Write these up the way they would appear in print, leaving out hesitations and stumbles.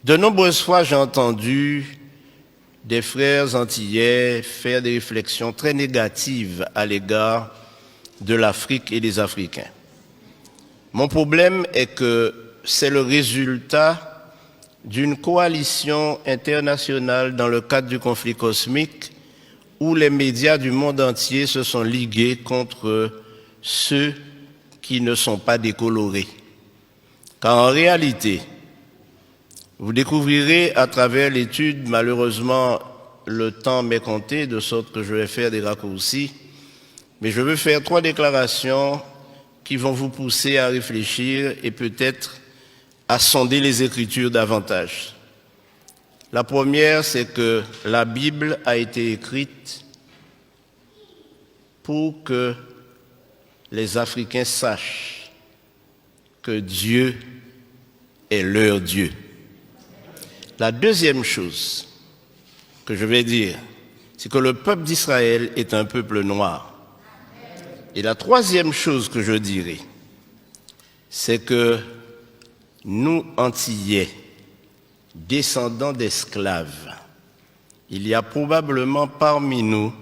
De nombreuses fois, j'ai entendu des frères antillais faire des réflexions très négatives à l'égard de l'Afrique et des Africains. Mon problème est que c'est le résultat d'une coalition internationale dans le cadre du conflit cosmique où les médias du monde entier se sont ligués contre ceux qui ne sont pas décolorés. Car en réalité, vous découvrirez à travers l'étude, malheureusement, le temps m'est compté, de sorte que je vais faire des raccourcis, mais je veux faire 3 déclarations qui vont vous pousser à réfléchir et peut-être à sonder les Écritures davantage. La première, c'est que la Bible a été écrite pour que les Africains sachent que Dieu est leur Dieu. La deuxième chose que je vais dire, c'est que le peuple d'Israël est un peuple noir. Et la troisième chose que je dirai, c'est que nous, Antillais, descendants d'esclaves, il y a probablement parmi nous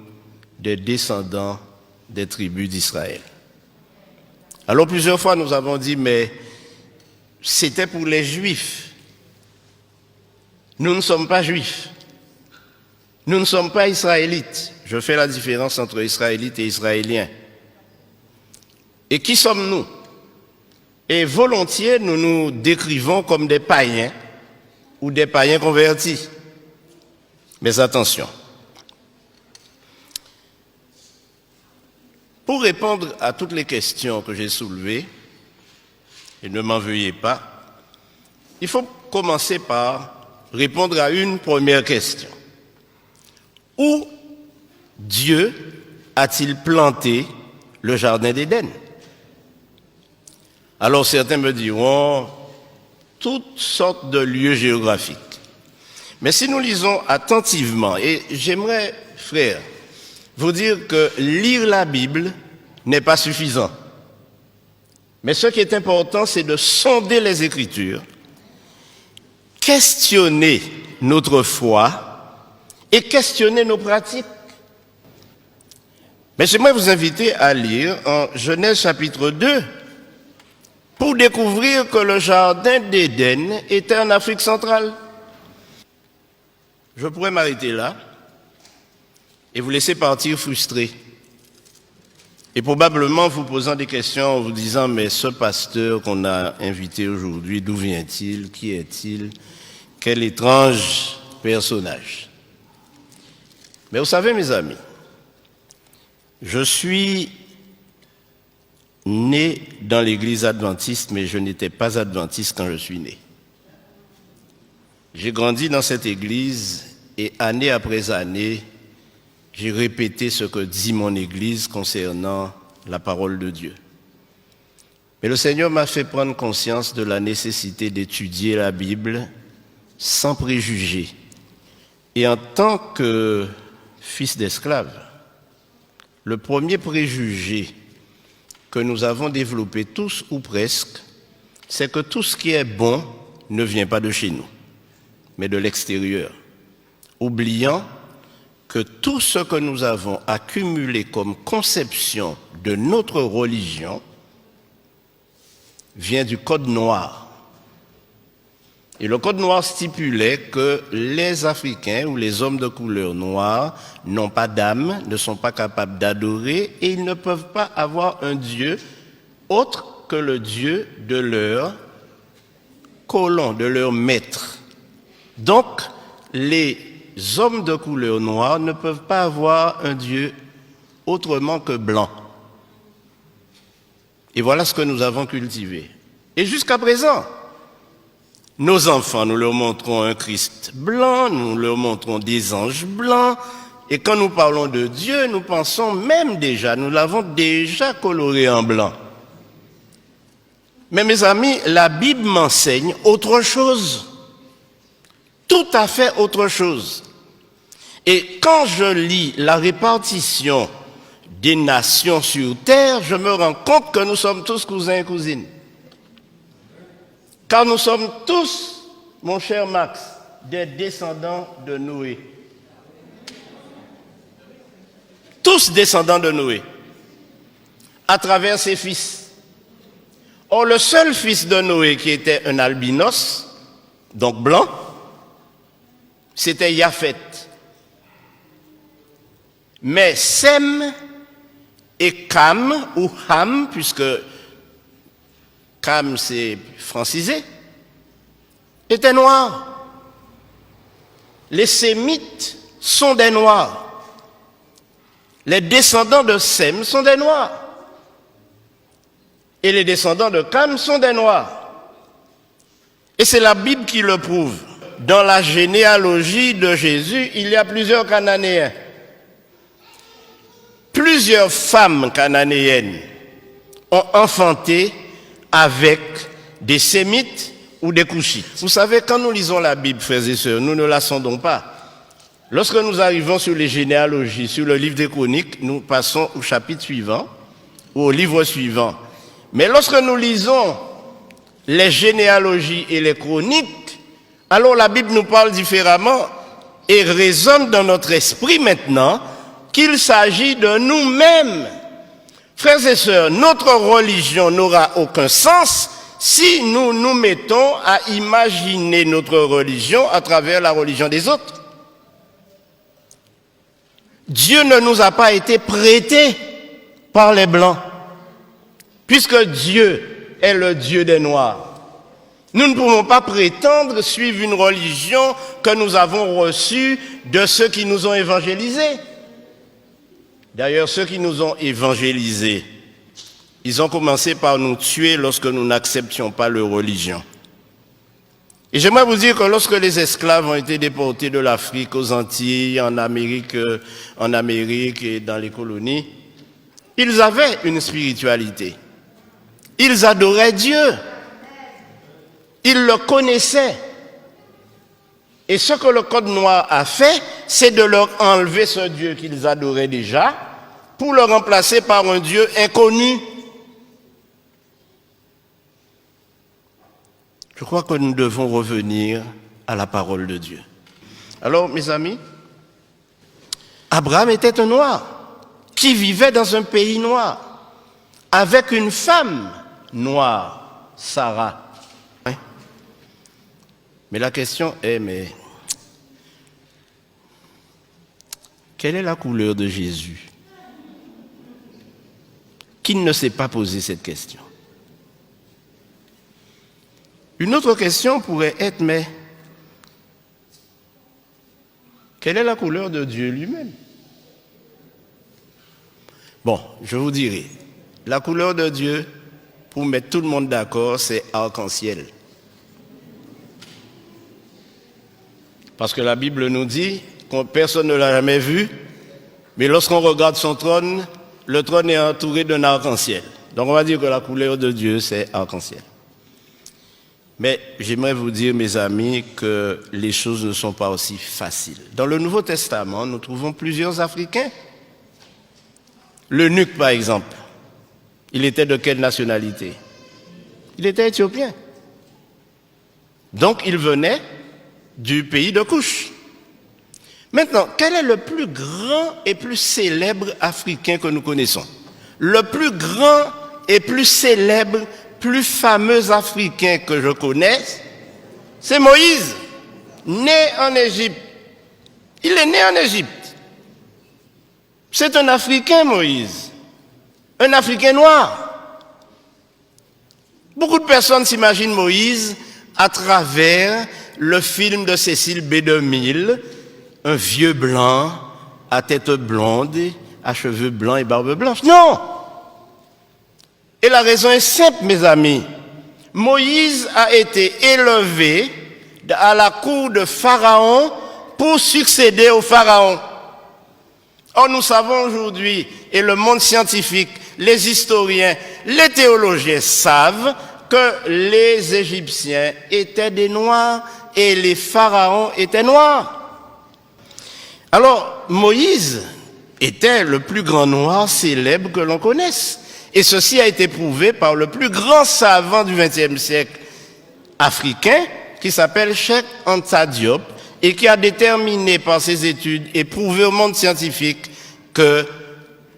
des descendants des tribus d'Israël. Alors plusieurs fois nous avons dit, mais c'était pour les Juifs. Nous ne sommes pas Juifs. Nous ne sommes pas Israélites. Je fais la différence entre Israélites et Israéliens. Et qui sommes-nous? Et volontiers, nous nous décrivons comme des païens ou des païens convertis. Mais attention. Pour répondre à toutes les questions que j'ai soulevées, et ne m'en veuillez pas, il faut commencer par répondre à une première question. Où Dieu a-t-il planté le jardin d'Éden? Alors certains me diront toutes sortes de lieux géographiques. Mais si nous lisons attentivement, et j'aimerais, frères, vous dire que lire la Bible n'est pas suffisant. Mais ce qui est important, c'est de sonder les Écritures, questionner notre foi et questionner nos pratiques. Mais j'aimerais vous inviter à lire en Genèse chapitre 2 pour découvrir que le jardin d'Éden était en Afrique centrale. Je pourrais m'arrêter là et vous laisser partir frustré. Et probablement vous posant des questions en vous disant, mais ce pasteur qu'on a invité aujourd'hui, d'où vient-il? Qui est-il? Quel étrange personnage. Mais vous savez, mes amis, je suis né dans l'église adventiste, mais je n'étais pas adventiste quand je suis né. J'ai grandi dans cette église et année après année, j'ai répété ce que dit mon église concernant la parole de Dieu. Mais le Seigneur m'a fait prendre conscience de la nécessité d'étudier la Bible sans préjugés. Et en tant que fils d'esclave, le premier préjugé que nous avons développé tous ou presque, c'est que tout ce qui est bon ne vient pas de chez nous, mais de l'extérieur, oubliant que tout ce que nous avons accumulé comme conception de notre religion vient du Code noir. Et le Code noir stipulait que les Africains ou les hommes de couleur noire n'ont pas d'âme, ne sont pas capables d'adorer et ils ne peuvent pas avoir un Dieu autre que le Dieu de leur colon, de leur maître. Donc, les hommes de couleur noire ne peuvent pas avoir un Dieu autrement que blanc. Et voilà ce que nous avons cultivé. Et jusqu'à présent, nos enfants, nous leur montrons un Christ blanc, nous leur montrons des anges blancs, et quand nous parlons de Dieu, nous pensons même déjà, nous l'avons déjà coloré en blanc. Mais mes amis, la Bible m'enseigne autre chose, tout à fait autre chose. Et quand je lis la répartition des nations sur terre, je me rends compte que nous sommes tous cousins et cousines. Car nous sommes tous mon cher Max, des descendants de Noé. Tous descendants de Noé, à travers ses fils. Or, le seul fils de Noé qui était un albinos, donc blanc, c'était Japhet. Mais Sem et Cam, ou Ham, puisque Cam c'est francisé, étaient noirs. Les Sémites sont des noirs. Les descendants de Sem sont des noirs. Et les descendants de Cam sont des noirs. Et c'est la Bible qui le prouve. Dans la généalogie de Jésus, il y a plusieurs Cananéens. Plusieurs femmes cananéennes ont enfanté avec des Sémites ou des Couchites. Vous savez, quand nous lisons la Bible, frères et sœurs, nous ne la sondons pas. Lorsque nous arrivons sur les généalogies, sur le livre des Chroniques, nous passons au chapitre suivant, ou au livre suivant. Mais lorsque nous lisons les généalogies et les chroniques, alors la Bible nous parle différemment et résonne dans notre esprit maintenant qu'il s'agit de nous-mêmes. Frères et sœurs, notre religion n'aura aucun sens si nous nous mettons à imaginer notre religion à travers la religion des autres. Dieu ne nous a pas été prêté par les Blancs, puisque Dieu est le Dieu des Noirs. Nous ne pouvons pas prétendre suivre une religion que nous avons reçue de ceux qui nous ont évangélisés. D'ailleurs, ceux qui nous ont évangélisés, ils ont commencé par nous tuer lorsque nous n'acceptions pas leur religion. Et j'aimerais vous dire que lorsque les esclaves ont été déportés de l'Afrique aux Antilles, en Amérique et dans les colonies, ils avaient une spiritualité. Ils adoraient Dieu. Ils le connaissaient. Et ce que le Code noir a fait, c'est de leur enlever ce Dieu qu'ils adoraient déjà pour le remplacer par un Dieu inconnu. Je crois que nous devons revenir à la parole de Dieu. Alors, mes amis, Abraham était un noir qui vivait dans un pays noir avec une femme noire, Sarah. Mais la question est, quelle est la couleur de Jésus? Qui ne s'est pas posé cette question? Une autre question pourrait être, mais quelle est la couleur de Dieu lui-même? Bon, je vous dirai, la couleur de Dieu, pour mettre tout le monde d'accord, c'est arc-en-ciel. Parce que la Bible nous dit que personne ne l'a jamais vu, mais lorsqu'on regarde son trône, le trône est entouré d'un arc-en-ciel. Donc on va dire que la couleur de Dieu, c'est arc-en-ciel. Mais j'aimerais vous dire, mes amis, que les choses ne sont pas aussi faciles. Dans le Nouveau Testament, nous trouvons plusieurs Africains. L'eunuque, par exemple, il était de quelle nationalité? Il était éthiopien. Donc il venait du pays de Couche. Maintenant, quel est le plus grand et plus célèbre Africain que nous connaissons? Le plus grand et plus célèbre, plus fameux Africain que je connaisse, c'est Moïse, né en Égypte. Il est né en Égypte. C'est un Africain, Moïse. Un Africain noir. Beaucoup de personnes s'imaginent Moïse à travers le film de Cécile B. DeMille, un vieux blanc, à tête blonde, à cheveux blancs et barbe blanche. Non! Et la raison est simple, mes amis. Moïse a été élevé à la cour de Pharaon pour succéder au Pharaon. Or, nous savons aujourd'hui, et le monde scientifique, les historiens, les théologiens savent que les Égyptiens étaient des Noirs et les pharaons étaient noirs. Alors, Moïse était le plus grand noir célèbre que l'on connaisse. Et ceci a été prouvé par le plus grand savant du XXe siècle africain, qui s'appelle Cheikh Anta Diop et qui a déterminé par ses études et prouvé au monde scientifique que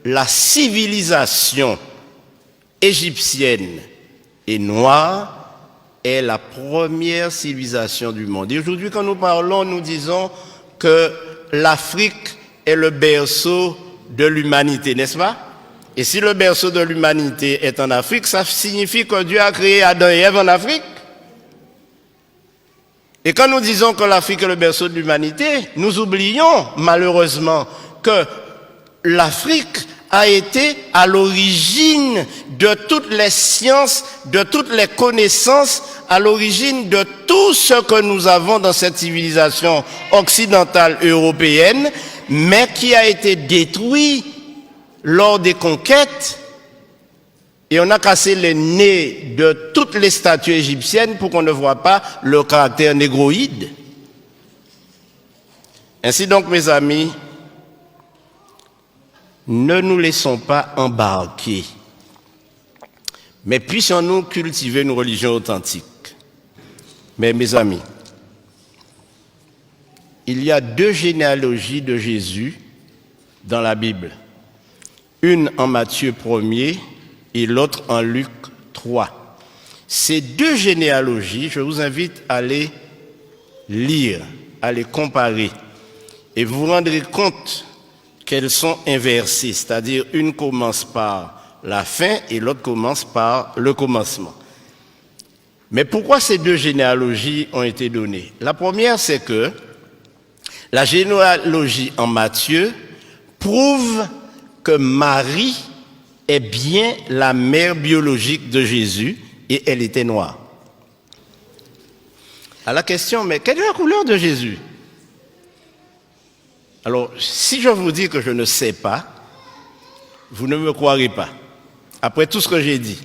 la civilisation égyptienne et noire est la première civilisation du monde. Et aujourd'hui, quand nous parlons, nous disons que l'Afrique est le berceau de l'humanité, n'est-ce pas? Et si le berceau de l'humanité est en Afrique, ça signifie que Dieu a créé Adam et Ève en Afrique. Et quand nous disons que l'Afrique est le berceau de l'humanité, nous oublions malheureusement que l'Afrique a été à l'origine de toutes les sciences, de toutes les connaissances, à l'origine de tout ce que nous avons dans cette civilisation occidentale européenne, mais qui a été détruit lors des conquêtes, et on a cassé les nez de toutes les statues égyptiennes pour qu'on ne voit pas le caractère négroïde. Ainsi donc, mes amis, ne nous laissons pas embarquer, mais puissions-nous cultiver une religion authentique. Mais mes amis, il y a 2 généalogies de Jésus dans la Bible. Une en Matthieu 1er et l'autre en Luc 3. Ces 2 généalogies, je vous invite à les lire, à les comparer, et vous vous rendrez compte qu'elles sont inversées, c'est-à-dire une commence par la fin et l'autre commence par le commencement. Mais pourquoi ces 2 généalogies ont été données? La première, c'est que la généalogie en Matthieu prouve que Marie est bien la mère biologique de Jésus et elle était noire. À la question, mais quelle est la couleur de Jésus? Alors, si je vous dis que je ne sais pas, vous ne me croirez pas, après tout ce que j'ai dit.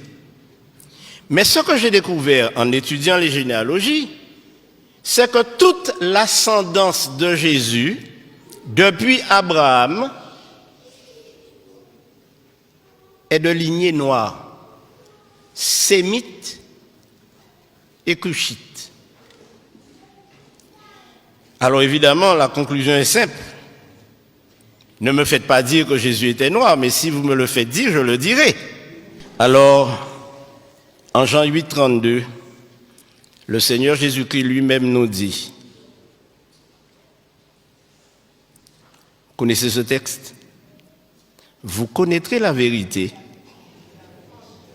Mais ce que j'ai découvert en étudiant les généalogies, c'est que toute l'ascendance de Jésus, depuis Abraham, est de lignée noire, sémite et cushite. Alors évidemment, la conclusion est simple. Ne me faites pas dire que Jésus était noir, mais si vous me le faites dire, je le dirai. Alors, en Jean 8, 32, le Seigneur Jésus-Christ lui-même nous dit, connaissez ce texte? Vous connaîtrez la vérité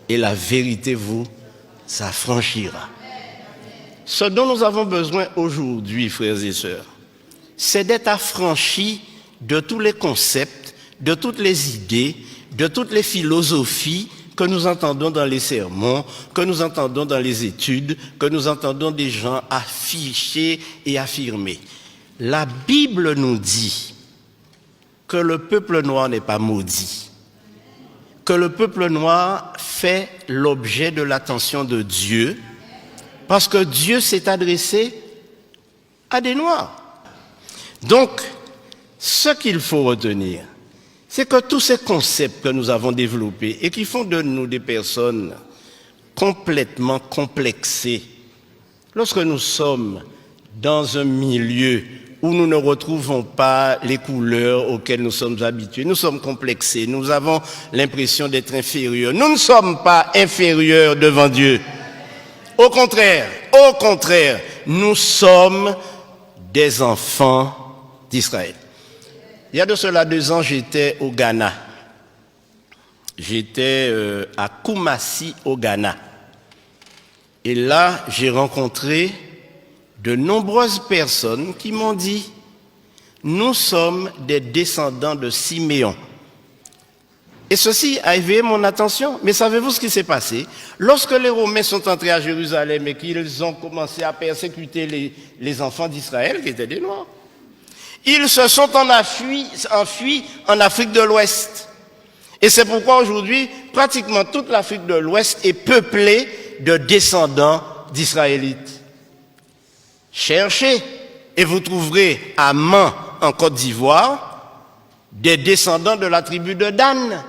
et la vérité vous affranchira. Ce dont nous avons besoin aujourd'hui, frères et sœurs, c'est d'être affranchis de tous les concepts, de toutes les idées, de toutes les philosophies que nous entendons dans les sermons, que nous entendons dans les études, que nous entendons des gens afficher et affirmer. La Bible nous dit que le peuple noir n'est pas maudit, que le peuple noir fait l'objet de l'attention de Dieu, parce que Dieu s'est adressé à des noirs. Donc, ce qu'il faut retenir, c'est que tous ces concepts que nous avons développés et qui font de nous des personnes complètement complexées, lorsque nous sommes dans un milieu où nous ne retrouvons pas les couleurs auxquelles nous sommes habitués, nous sommes complexés, nous avons l'impression d'être inférieurs. Nous ne sommes pas inférieurs devant Dieu. Au contraire, nous sommes des enfants d'Israël. Il y a de cela 2 ans, j'étais au Ghana. J'étais à Kumasi, au Ghana. Et là, j'ai rencontré de nombreuses personnes qui m'ont dit « Nous sommes des descendants de Siméon ». Et ceci a éveillé mon attention. Mais savez-vous ce qui s'est passé? Lorsque les Romains sont entrés à Jérusalem et qu'ils ont commencé à persécuter les enfants d'Israël, qui étaient des Noirs, ils se sont enfuis en Afrique de l'Ouest. Et c'est pourquoi aujourd'hui, pratiquement toute l'Afrique de l'Ouest est peuplée de descendants d'Israélites. Cherchez et vous trouverez à Man, en Côte d'Ivoire, des descendants de la tribu de Dan.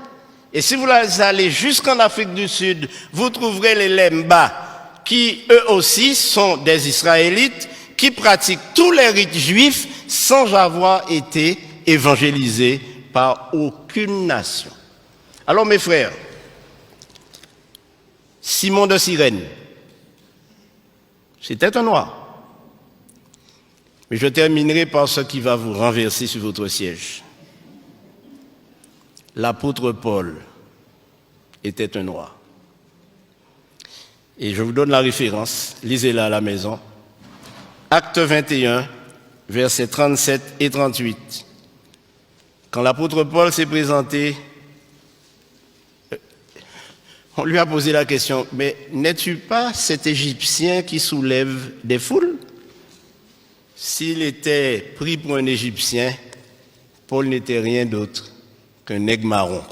Et si vous allez jusqu'en Afrique du Sud, vous trouverez les Lemba qui eux aussi sont des Israélites, qui pratiquent tous les rites juifs sans avoir été évangélisés par aucune nation. Alors mes frères, Simon de Cyrène, c'était un noir. Mais je terminerai par ce qui va vous renverser sur votre siège. L'apôtre Paul était un noir. Et je vous donne la référence, lisez-la à la maison. Acte 21, versets 37 et 38. Quand l'apôtre Paul s'est présenté, on lui a posé la question, mais n'es-tu pas cet Égyptien qui soulève des foules? S'il était pris pour un Égyptien, Paul n'était rien d'autre qu'un nègre marron.